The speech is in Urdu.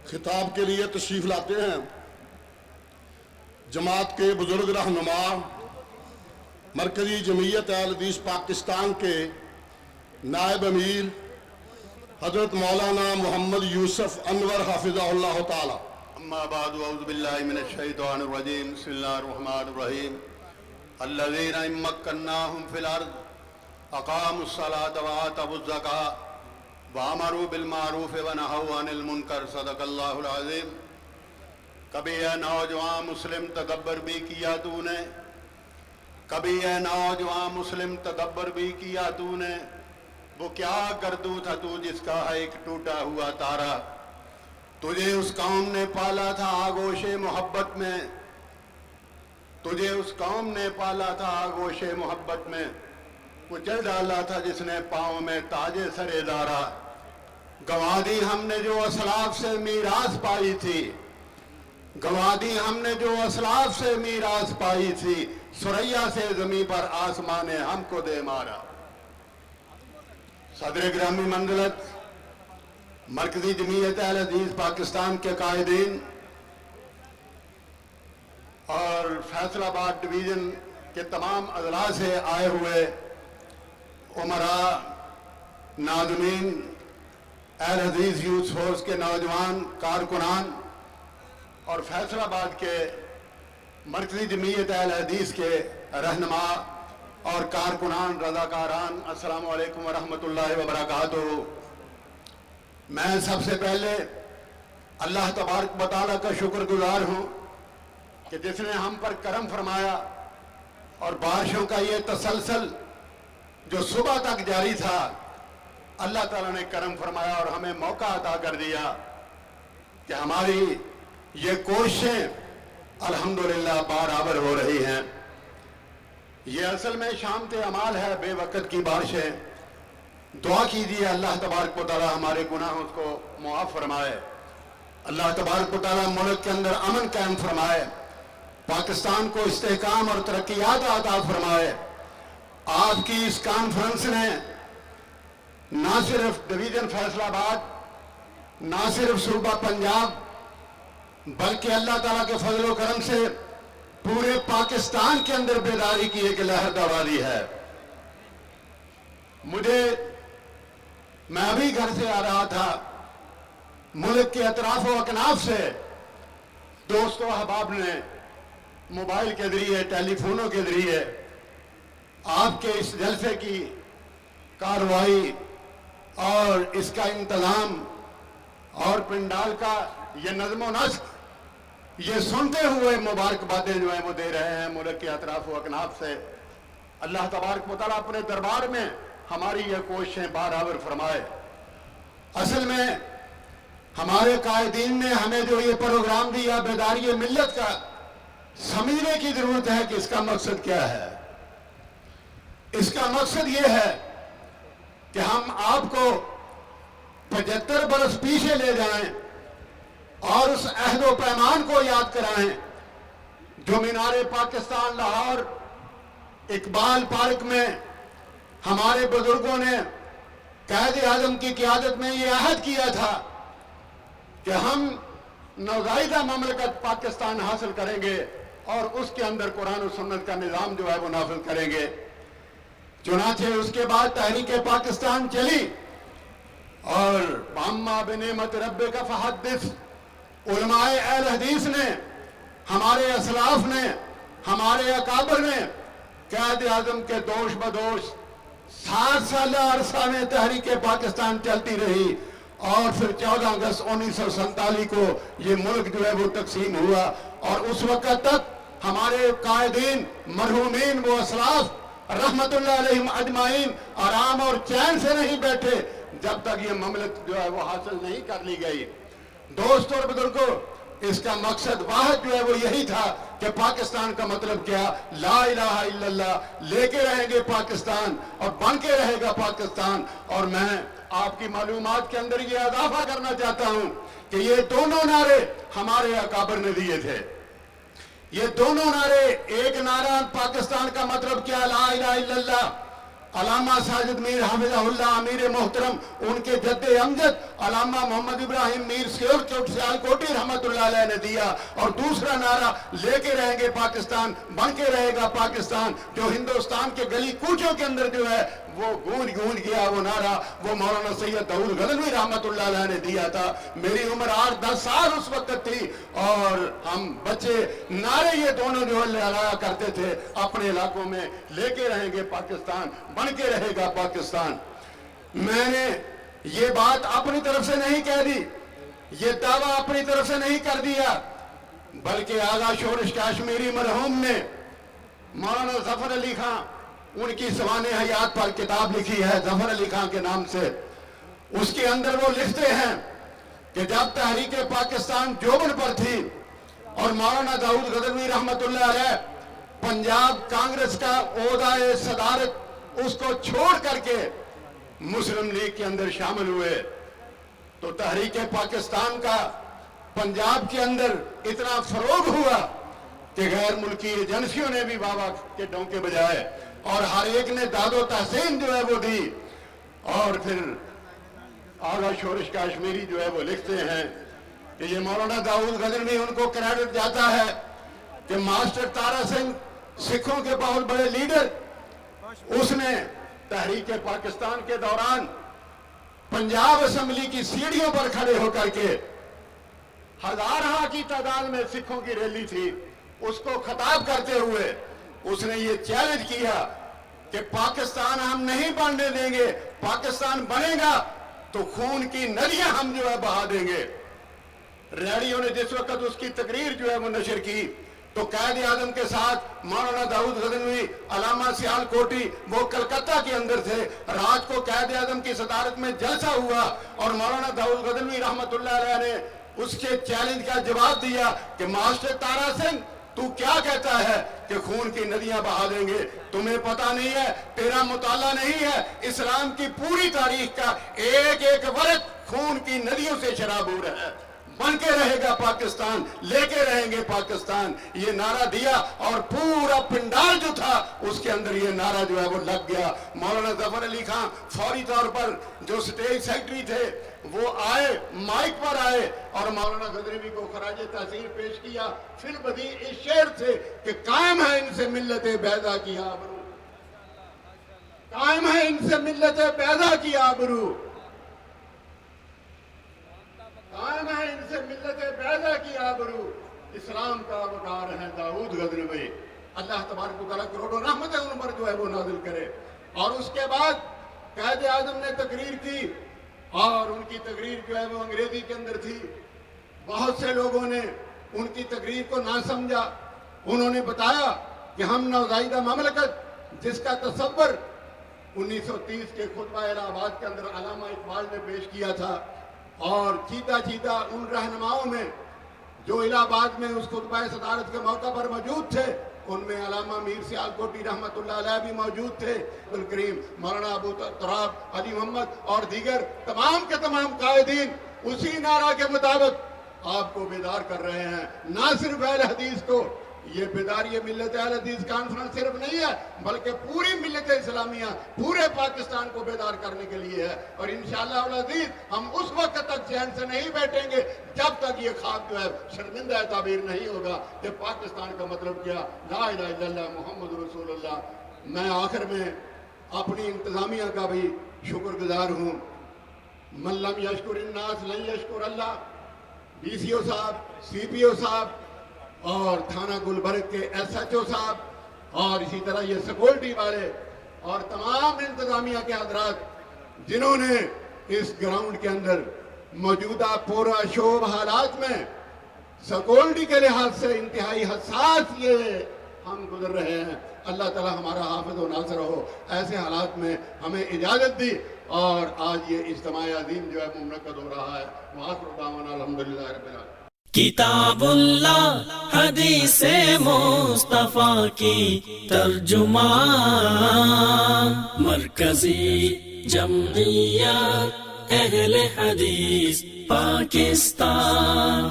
خطاب کے لیے تشریف لاتے ہیں جماعت کے بزرگ رہنما مرکزی جمعیت اہل حدیث پاکستان کے نائب امیر حضرت مولانا محمد یوسف انور حافظہ اللہ تعالی۔ اما بعد اعوذ باللہ من الشیطان الرجیم بسم اللہ الرحمن الرحیم الذین ان مکناہم فی الارض اقاموا الصلاة وآتوا الزکاة وامروا بالمعروف ونہوا عن المنکر صدق اللہ العظیم۔ کبھی اے نوجوان مسلم تدبر بھی کیا تو نے، کبھی اے نوجوان مسلم تدبر بھی کیا تو نے، وہ کیا گردو تھا تو جس کا ہے ایک ٹوٹا ہوا تارا، تجھے اس قوم نے پالا تھا آغوش محبت میں، تجھے اس قوم نے پالا تھا آغوش محبت میں، کچل ڈالا تھا جس نے پاؤں میں تاج سر دارا، گنوا دی ہم نے جو اسلاف سے میراث پائی تھی، گنوا دی ہم نے جو اسلاف سے میراث پائی تھی، سریا سے زمین پر آسمان نے ہم کو دے مارا۔ صدر گرامی منزلت مرکزی جمعیت اہل حدیث پاکستان کے قائدین اور فیصل آباد ڈویژن کے تمام اضلاع سے آئے ہوئے امراء، ناظمین، اہل حدیث یوتھ فورس کے نوجوان کارکنان اور فیصل آباد کے مرکزی جمعیت اہل حدیث کے رہنما اور کارکنان رضاکاران، السلام علیکم ورحمۃ اللہ وبرکاتہ۔ میں سب سے پہلے اللہ تبارک و تعالیٰ کا شکر گزار ہوں کہ جس نے ہم پر کرم فرمایا اور بارشوں کا یہ تسلسل جو صبح تک جاری تھا، اللہ تعالیٰ نے کرم فرمایا اور ہمیں موقع عطا کر دیا کہ ہماری یہ کوششیں الحمدللہ برابر ہو رہی ہیں۔ یہ اصل میں شامت اعمال ہے، بے وقت کی بارشیں۔ دعا کیجیے اللہ تبارک و تعالیٰ ہمارے گناہوں کو معاف فرمائے، اللہ تبارک و تعالیٰ ملک کے اندر امن قائم فرمائے، پاکستان کو استحکام اور ترقیات عطا فرمائے۔ آپ کی اس کانفرنس نے نہ صرف ڈویژن فیصل آباد، نہ صرف صوبہ پنجاب، بلکہ اللہ تعالیٰ کے فضل و کرم سے پورے پاکستان کے اندر بیداری کی ایک لہر دوڑا دی ہے۔ میں ابھی گھر سے آ رہا تھا، ملک کے اطراف و اکناف سے دوست و احباب نے موبائل کے ذریعے، ٹیلی فونوں کے ذریعے آپ کے اس جلسے کی کارروائی اور اس کا انتظام اور پنڈال کا یہ نظم و نسق یہ سنتے ہوئے مبارکبادیں جو ہیں وہ دے رہے ہیں ملک کے اطراف و اکناف سے۔ اللہ تبارک و تعالیٰ اپنے دربار میں ہماری یہ کوششیں برابر فرمائے۔ اصل میں ہمارے قائدین نے ہمیں جو یہ پروگرام دیا بیداری ملت کا، سمجھنے کی ضرورت ہے کہ اس کا مقصد کیا ہے۔ اس کا مقصد یہ ہے کہ ہم آپ کو 75 برس پیچھے لے جائیں اور اس عہد و پیمان کو یاد کرائیں جو مینار پاکستان لاہور اقبال پارک میں ہمارے بزرگوں نے قائد اعظم کی قیادت میں یہ عہد کیا تھا کہ ہم نوزائیدہ مملکت پاکستان حاصل کریں گے اور اس کے اندر قرآن و سنت کا نظام جو ہے وہ نافذ کریں گے۔ چنانچہ اس کے بعد تحریک پاکستان چلی اور وَأَمَّا بِنِعْمَتِ رَبِّكَ فَحَدِّثْ، علماء اہل حدیث نے، ہمارے اسلاف نے، ہمارے اکابر نے قائد اعظم کے دوش بدوش 60 سالہ عرصہ میں تحریک پاکستان چلتی رہی اور پھر 14 اگست 1947 کو یہ ملک جو ہے وہ تقسیم ہوا، اور اس وقت تک ہمارے قائدین مرحومین وہ اسلاف رحمت اللہ علیہم اجمعین آرام اور چین سے نہیں بیٹھے جب تک یہ مملکت جو ہے وہ حاصل نہیں کر لی گئی۔ دوستوں اور بزرگوں، اس کا مقصد واحد جو ہے وہ یہی تھا کہ پاکستان کا مطلب کیا، لا الہ الا اللہ، لے کے رہیں گے پاکستان اور بن کے رہے گا پاکستان۔ اور میں آپ کی معلومات کے اندر یہ اضافہ کرنا چاہتا ہوں کہ یہ دونوں نعرے ہمارے اکابر نے دیے تھے۔ یہ دونوں نعرے، ایک نعرہ پاکستان کا مطلب کیا، لا الہ الا اللہ، علامہ ساجد میر حافظہ اللہ امیر محترم ان کے جد امجد علامہ محمد ابراہیم میر سیالکوٹی رحمت اللہ علیہ نے دیا، اور دوسرا نعرہ لے کے رہیں گے پاکستان، بن کے رہے گا پاکستان، جو ہندوستان کے گلی کوچوں کے اندر جو ہے وہ گونج گیا وہ نعرہ، وہ مولانا سید داؤد غزنوی رحمت اللہ علیہ نے دیا تھا۔ میری عمر 8-10 سال اس وقت تھی، اور ہم بچے نعرے یہ دونوں جو لہرایا کرتے تھے اپنے علاقوں میں، لے کے رہیں گے پاکستان، بن کے رہے گا پاکستان۔ میں نے یہ بات اپنی طرف سے نہیں کہہ دی، یہ دعویٰ اپنی طرف سے نہیں کر دیا، بلکہ آغا شورش کشمیری مرحوم نے مولانا ظفر علی خان، ان کی سوانح حیات پر کتاب لکھی ہے ظفر علی خان کے نام سے، اس کے اندر وہ لکھتے ہیں کہ جب تحریک پاکستان جوبن پر تھی اور مولانا داؤد غزنوی رحمت اللہ علیہ پنجاب کانگریس کا عہدہ صدارت اس کو چھوڑ کر کے مسلم لیگ کے اندر شامل ہوئے، تو تحریک پاکستان کا پنجاب کے اندر اتنا فروغ ہوا کہ غیر ملکی ایجنسیوں نے بھی بابا کے ڈونکے بجائے، اور ہر ایک نے داد و تحسین جو ہے وہ دی۔ اور پھر آغا شورش کشمیری جو ہے وہ لکھتے ہیں کہ یہ مولانا داؤد غزنوی ان کو کریڈٹ جاتا ہے کہ ماسٹر تارا سنگھ سکھوں کے بہت بڑے لیڈر، اس نے تحریک پاکستان کے دوران پنجاب اسمبلی کی سیڑھیوں پر کھڑے ہو کر کے ہزارہ کی تعداد میں سکھوں کی ریلی تھی، اس کو خطاب کرتے ہوئے اس نے یہ چیلنج کیا کہ پاکستان ہم نہیں بننے دیں گے، پاکستان بنے گا تو خون کی ندیاں ہم جو ہے بہا دیں گے۔ ریڈیو نے جس وقت اس کی تقریر جو ہے وہ نشر کی تو قائد اعظم کے ساتھ مولانا داؤد غزنوی، علامہ سیالکوٹی وہ کلکتہ کے اندر تھے، رات کو قائد اعظم کی صدارت میں جلسہ ہوا، اور مولانا داؤد غزنوی رحمت اللہ علیہ نے اس کے چیلنج کا جواب دیا کہ ماسٹر تارا سنگھ تو کیا کہتا ہے کہ خون کی ندیاں بہا دیں گے؟ تمہیں پتہ نہیں ہے، تیرا مطالعہ نہیں ہے، اسلام کی پوری تاریخ کا ایک ایک ورق خون کی ندیوں سے شرابور ہے۔ بن کے رہے گا پاکستان، لے کے رہیں گے پاکستان، یہ نعرہ دیا، اور پورا پنڈال جو تھا اس کے اندر یہ نعرہ جو ہے وہ لگ گیا۔ مولانا ظفر علی خان فوری طور پر جو سٹیج سیکرٹری تھے وہ آئے، مائک پر آئے، اور مولانا غزنوی کو خراج تحسین پیش کیا، پھر بدی اس شعر سے کہ قائم ہے ان سے ملت بیضا کی آبرو، قائم ہے ان سے ملت بیضا کی آبرو، قائم ہے ان سے ملت بیضا کی آبرو، اسلام کا وقار ہے داؤد غزنوی۔ اللہ تبارک و تعالیٰ کروڑوں رحمت ان پر جو ہے وہ نازل کرے۔ اور اس کے بعد قائد اعظم نے تقریر کی، اور ان کی تقریر جو ہے وہ انگریزی کے اندر تھی، بہت سے لوگوں نے ان کی تقریر کو نہ سمجھا۔ انہوں نے بتایا کہ ہم نوزائیدہ مملکت جس کا تصور 1930 کے خطبہ الہ آباد کے اندر علامہ اقبال نے پیش کیا تھا، اور چیتا چیتا ان رہنماؤں میں جو الہ آباد میں اس خطبہ صدارت کے موقع پر موجود تھے، ان میں علامہ میر سیالکوٹی رحمت اللہ علیہ بھی موجود تھے، الکریم مولانا ابو تراب علی محمد اور دیگر تمام کے تمام قائدین اسی نعرہ کے مطابق آپ کو بیدار کر رہے ہیں۔ نہ صرف اہل حدیث کو، یہ بیداری ملت اہل حدیث کانفرنس صرف نہیں ہے، بلکہ پوری ملت اسلامیہ پورے پاکستان کو بیدار کرنے کے لیے ہے۔ اور انشاءاللہ العزیز ہم اس وقت تک چین سے نہیں بیٹھیں گے جب تک یہ خواب جو ہے شرمندہ تعبیر نہیں ہوگا کہ پاکستان کا مطلب کیا، لا الہ الا اللہ محمد رسول اللہ۔ میں آخر میں اپنی انتظامیہ کا بھی شکر گزار ہوں۔ من لم یشکر الناس لن یشکر اللہ، ڈی سی او صاحب، سی پی او صاحب، اور تھانہ گلبرگ کے ایس ایچ او صاحب، اور اسی طرح یہ سیکورٹی والے اور تمام انتظامیہ کے حضرات جنہوں نے اس گراؤنڈ کے اندر موجودہ پورا شوب حالات میں سیکورٹی کے لحاظ سے انتہائی حساس یہ ہم گزر رہے ہیں۔ اللہ تعالی ہمارا حافظ و ناصر ہو۔ ایسے حالات میں ہمیں اجازت دی، اور آج یہ اجتماع عظیم جو ہے منعقد ہو رہا ہے۔ وآخر دعوانا الحمدللہ رب العالمین۔ کتاب اللہ حدیث مصطفیٰ کی ترجمان، مرکزی جمعیت اہل حدیث پاکستان۔